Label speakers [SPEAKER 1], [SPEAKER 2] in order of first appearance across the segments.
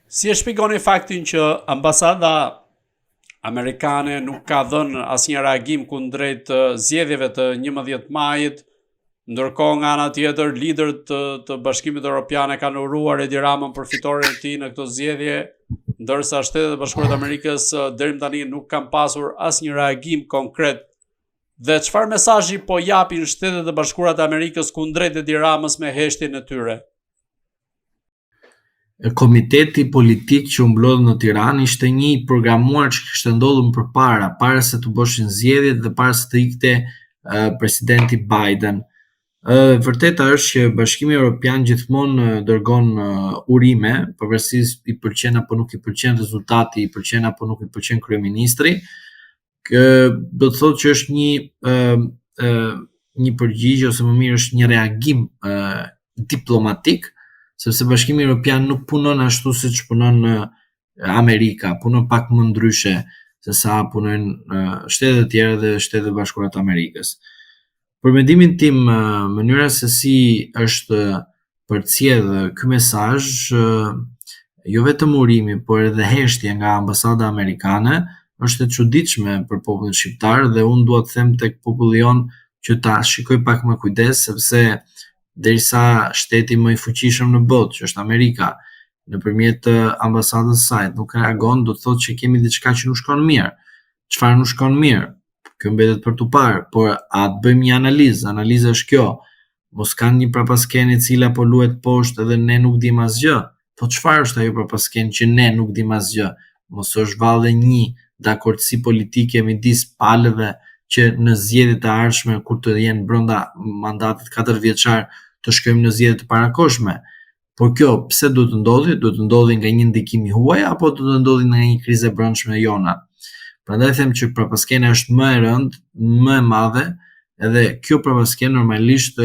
[SPEAKER 1] Si e shpjegoni faktin që ambasada amerikane nuk ka dhënë asnjë reagim kundrejt zgjedhjeve të 11 majit, ndërkohë nga ana tjetër liderët të Bashkimit Evropian e kanë uruar Edi Ramën për fitoren e tij në këto zgjedhje, ndërsa Shtetet e Bashkuara të Amerikës deri më tani nuk kanë pasur asnjë reagim konkret. Dhe çfarë mesazhi po japin Shtetet e Bashkuara të Amerikës kundrejt Edi Ramës me heshtjen e tyre?
[SPEAKER 2] Komiteti politik që u mblodhi në Tiranë ishte një i programuar që kishte ndodhur më para se të bëshin zgjedhjet dhe para se të ikte presidenti Biden. Vërteta është që Bashkimi Evropian gjithmonë dërgon urime, pavarësisht i pëlqen apo nuk i pëlqen rezultati, i pëlqen apo nuk i pëlqen kryeministri. Do të thotë që është një përgjigje ose më mirë është një reagim diplomatik, sepse Bashkimi Evropian nuk punon ashtu siç punon Amerika, punon pak më ndryshe se sa punojnë shtetet e tjera dhe Shtetet e Bashkuara të Amerikës. Për mendimin tim, mënyra se si është përcjellë ky mesazh, jo vetëm urimi, por edhe heshtja nga ambasada amerikane, është e çuditshme për popullin shqiptar dhe unë dua të them tek populli jon që ta shikoj pak me kujdes, sepse derisa shteti më i fuqishëm në botë, që është Amerika, nëpërmjet ambasadës saj nuk reagon, do të thotë që kemi diçka që nuk shkon mirë. Çfarë nuk shkon mirë? Kjo mbetet për tu parë, por a të bëjmë një analizë? Analiza është kjo. Mos kanë një prapaskenë e cila po luhet poshtë edhe ne nuk dim asgjë. Po çfarë është ajo prapaskenë që ne nuk dim asgjë? Mos është valle një dakordsi politike midis palëve që në zgjedhjet e ardhshme kur të jenë brenda mandatit 4 vjeçar të shkojmë në zgjedhje të parakohshme. Por kjo pse duhet të ndodhi? Duhet të ndodhi nga një ndikim i huaj apo duhet të ndodhi nga një krizë e brendshme jona? Prandaj them që prapaskena është më e rëndë, më e madhe, edhe kjo prapaskenë normalisht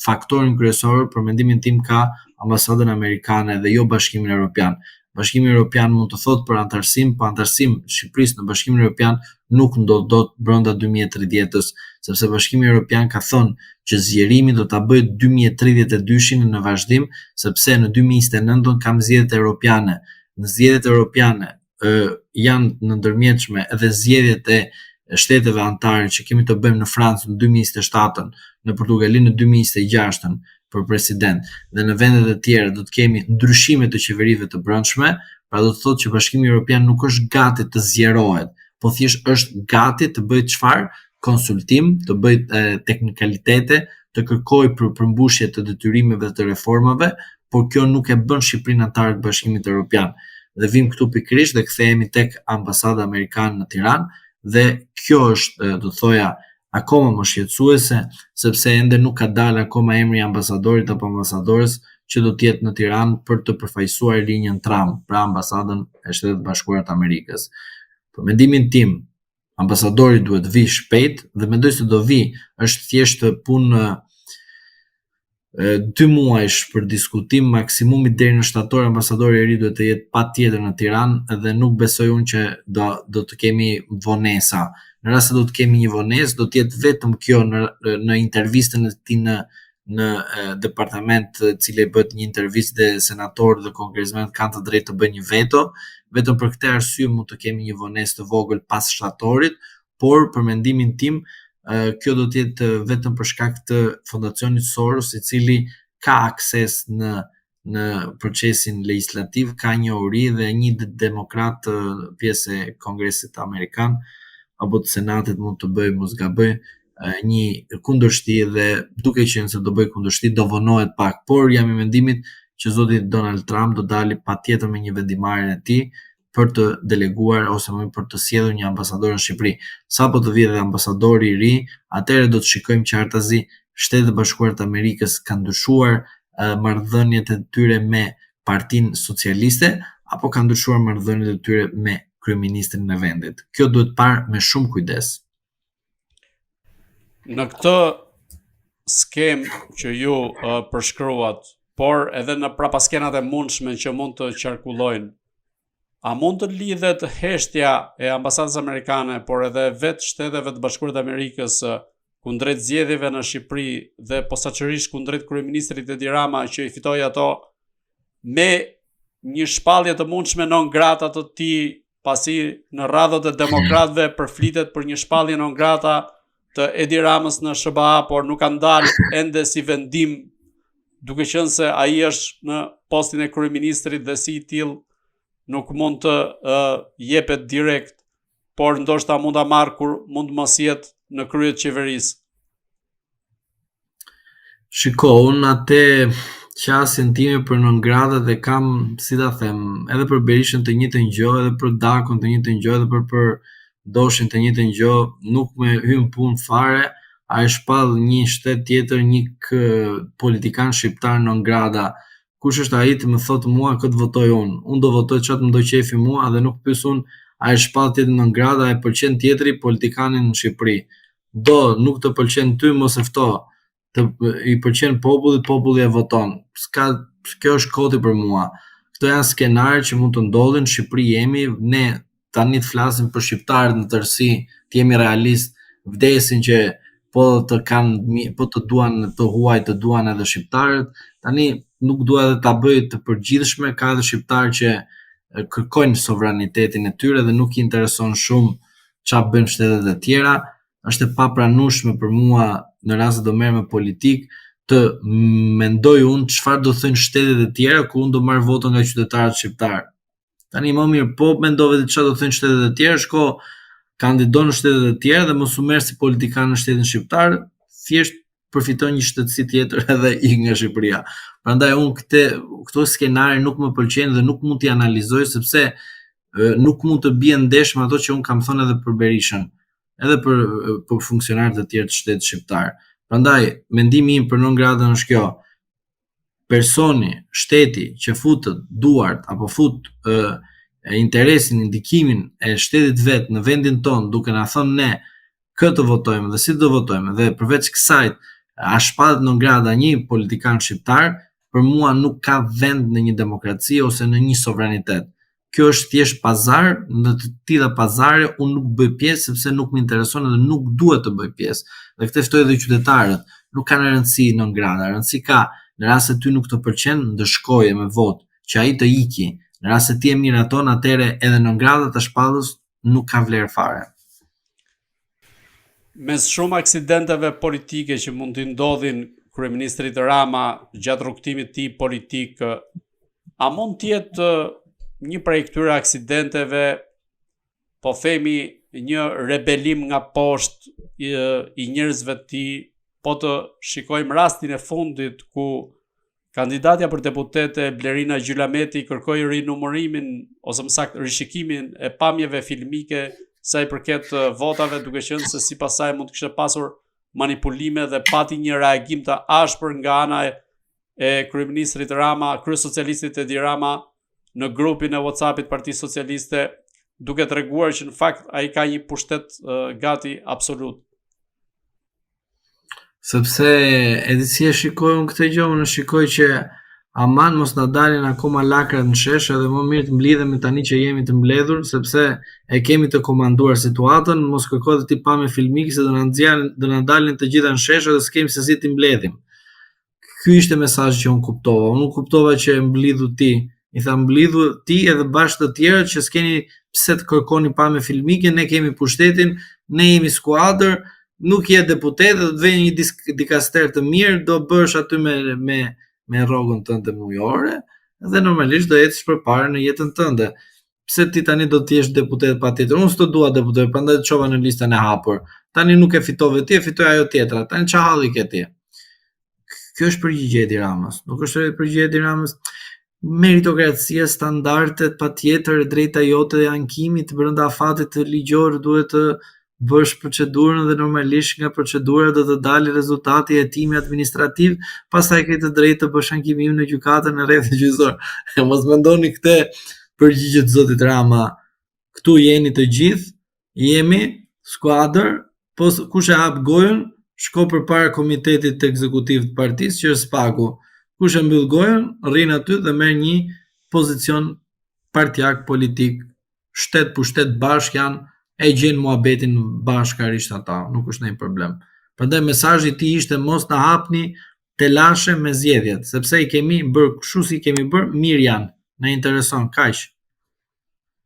[SPEAKER 2] faktorin kryesor për mendimin tim ka ambasadën amerikane dhe jo Bashkimin Evropian. Bashkimi Evropian mund të thotë për antarësim, po antarësim Shqipërisë në Bashkimin Evropian nuk ndodh dot brenda 2030-s, sepse Bashkimi Evropian ka thënë që zgjerimi do ta bëjë 2032-shin në vazhdim, sepse në 2029 kam zgjedhjet europiane. Në zgjedhjet europiane janë në ndërmjetshme edhe zgjedhjet e shteteve anëtare që kemi të bëjmë në Francë në 2027-ën, në Portugali në 2026-ën për president, dhe në vendet e tjera do të kemi ndryshime të qeverive të brendshme, pra do të thotë që Bashkimi Evropian nuk është gati të zgjerohet, po thjesht është gati të bëjë çfarë? Konsultim, të bëjë teknikalitete, të kërkojë për përmbushje të detyrimeve të reformave, por kjo nuk e bën Shqipërinë anëtare të Bashkimit Evropian. Dhe vim këtu pikërisht dhe kthehemi tek ambasada amerikane në Tiranë, dhe kjo është, do thoja, akoma më shqetësuese, sepse ende nuk ka dalë akoma emri i ambasadorit apo ambasadores që do të jetë në Tiranë për të përfaqësuar linjën Trump, pra ambasadën e Shtetit Bashkuar të Amerikës. Për mendimin tim, ambasadori duhet vi shpejt dhe mendoj se do vi, është thjesht punë 2 muajsh për diskutim, maksimumi deri në shtator ambasadori i ri duhet të jetë patjetër në Tiranë dhe nuk besoj unë që do të kemi vonesa. Në rast se do të kemi një vonesë, do të jetë vetëm kjo në intervistën e tij në departament, e cila i bëhet një intervistë dhe senatorët dhe kongresmenët kanë të drejtë të bëjnë një veto. Vetëm për këtë arsye mund të kemi një vonesë të vogël pas shtatorit, por për mendimin tim kjo do të jetë vetëm për shkak të fondacionit Soros, i cili ka akses në procesin legjislativ, ka një uri dhe një demokrat pjesë e Kongresit Amerikan apo të Senatit mund të bëjë, mos gaboj, një kundërshti dhe duke qenë se do bëj kundërshti do vonohet pak, por jam i mendimit që zoti Donald Trump do dali patjetër me një vendimarrje e tij për të deleguar ose më për të sjellur një ambasador në Shqipëri. Sapo të vijë dhe ambasadori i ri, atëherë do të shikojmë qartazi Shtetet e Bashkuara të Amerikës kanë ndryshuar marrëdhëniet e tyre me Partinë Socialiste apo kanë ndryshuar marrëdhëniet e tyre me kryeministrin e vendit. Kjo duhet parë me shumë kujdes.
[SPEAKER 1] Në këtë skemë që ju përshkruat, por edhe në prapaskenat e mundshme që mund të qarkullojnë, a mund të lidhet heshtja e ambasadës amerikane, por edhe vetë Shteteve të Bashkuara të Amerikës kundrejt zgjedhjeve në Shqipëri dhe posaçërisht kundrejt kryeministrit Edi Rama që i fitoi ato me një shpallje të mundshme non grata të tij, pasi në radhët e demokratëve përflitet për një shpallje non grata të Edi Ramës në SBA, por nuk ka ndalë ende si vendim, duke qenë se ai është në postin e kryeministrit dhe si i tillë nuk mund të jepet direkt, por ndoshta mund ta marrë kur mund mos jetë në krye të qeverisë.
[SPEAKER 2] Shiko, unë atë qasjen time për non grata dhe kam, si ta them, edhe për Berishën të njëjtën gjë, edhe për Dakun të njëjtën gjë, edhe për Doshin të njëjtën gjë, nuk më hyn punë fare, a e shpall një shtet tjetër, një politikan shqiptar non grata. Kush është ai të më thotë mua këtë votoj unë? Unë do votoj çfarë më do qefi mua dhe nuk pyes unë a e shpall tjetër non grata, a e pëlqen tjetri politikanin në Shqipëri. Nuk të pëlqen ty, mos e fto. I pëlqen popullit, populli e voton. Kjo është koti për mua. Këto janë skenare që mund të ndodhin, në Shqipëri jemi, ne tani të flasim për shqiptarët në tërësi, të jemi realist, vdesin që po të duan të huaj, të duan edhe shqiptarët. Tani nuk dua edhe ta bëj të përgjithshme, ka edhe shqiptarë që kërkojnë sovranitetin e tyre dhe nuk i intereson shumë çfarë bëjnë shtetet e tjera. Është e papranueshme për mua në rast se do merrem me politik të mendoj unë çfarë do thënë shtetet e tjera ku unë do marr voto nga qytetarët shqiptar. Tani më mirë po mendove çfarë do thënë shtetet e tjera, shko kandido në shtetet e tjera dhe mos u merr si politikan në shtetin shqiptar, thjesht përfiton një shtetësi tjetër edhe ik nga Shqipëria. Prandaj unë këto skenare nuk më pëlqejnë dhe nuk mund t'i analizoj sepse nuk mund të bie ndesh me ato që unë kam thënë edhe për Berishën, edhe për funksionarët e tjerë të shtetit shqiptar. Prandaj mendimi im për non gradën është kjo: personi, shteti që futët duart apo fut interesin, ndikimin e shtetit vet në vendin ton, duke na thënë ne këtë votojmë dhe si do votojmë, dhe përveç kësaj a shpallet non grada një politikan shqiptar, për mua nuk ka vend në një demokraci ose në një sovranitet. Kjo është thjesht pazar, në të tilla pazare unë nuk bëj pjesë sepse nuk më intereson dhe nuk duhet të bëj pjesë. Dhe këtë ftoj edhe qytetarët, nuk kanë rëndësi non grada, rëndësi ka në rast se ty nuk të pëlqen, ndëshkoje me votë, që ai të iki. Në rast se ti e miraton, atëre edhe non grada të shpallës nuk ka vlerë fare.
[SPEAKER 1] Mes shumë aksidenteve politike që mund të ndodhin kryeministrit Rama gjatë rrugtimit të tij politik, a mund të jetë një prej këtyre aksidenteve, po themi, një rebelim nga poshtë i njerëzve të tij, po të shikojmë rastin e fundit ku kandidatja për deputete Blerina Gjylameti kërkoi rinumërimin ose më saktë rishikimin e pamjeve filmike sa i përket votave, duke qenë se sipas saj mund të kishte pasur manipulime dhe pati një reagim të ashpër nga ana e kryeministrit Rama, kryesocialistit Edi Rama në grupin e WhatsAppit Partisë Socialiste, duke treguar që në fakt ai ka një pushtet gati absolut.
[SPEAKER 2] Sepse edhe si e shikoj unë këtë gjë, unë shikoj që aman mos na dalin akoma lakrat në shesh, edhe më mirë të mblidhemi tani që jemi të mbledhur, sepse e kemi të komanduar situatën, mos kërkoj të ti pame filmik se do na dalin të gjitha në shesh edhe s'kemi se si t'i mbledhim. Ky ishte mesazhi që unë kuptova. Unë kuptova që e mblidhu ti, i tha mblidhu ti edhe bashkë të tjerë që s'keni pse të kërkoni pame filmike, ne kemi pushtetin, ne jemi skuadër, nuk je deputet, do të vjen një dikaster të mirë, do bësh aty me rrogën tënde mujore, dhe normalisht do ecësh përpara në jetën tënde. Pse ti tani do të jesh deputet patjetër? Unë s'to dua deputet, prandaj të çova në listën e hapur. Tani nuk e fitove ti, e fitoi ajo tjetra. Tani ç'a halli ke ti? Kjo është përgjigje e Edi Ramës. Nuk është përgjigje e Edi Ramës. Meritokracia, standardet, patjetër, drejta jote dhe ankimit brenda afatit të ligjor duhet të bësh procedurën dhe normalisht nga procedura do të dalë rezultati i hetimi administrativ, pastaj ke të drejtë të bësh ankimin në gjykatën në rrethin gjyqësor. Mos mendoni këtë përgjigje të zotit Rama. Ktu jeni të gjithë, jemi skuadër, po kush e hap gojën, shko përpara komitetit të ekzekutiv të partisë që është SPAK-u. Kush e mbyll gojën, rrin aty dhe merr një pozicion partijak politik, shtet për shtet bashkë janë e gjenë muhabetin bashkarisht ata, nuk është ndonjë problem. Prandaj mesazhi i tij ishte mos na hapni telashe me zgjedhjet, sepse i kemi bërë kështu si kemi bërë, mirë janë. Na intereson kaq.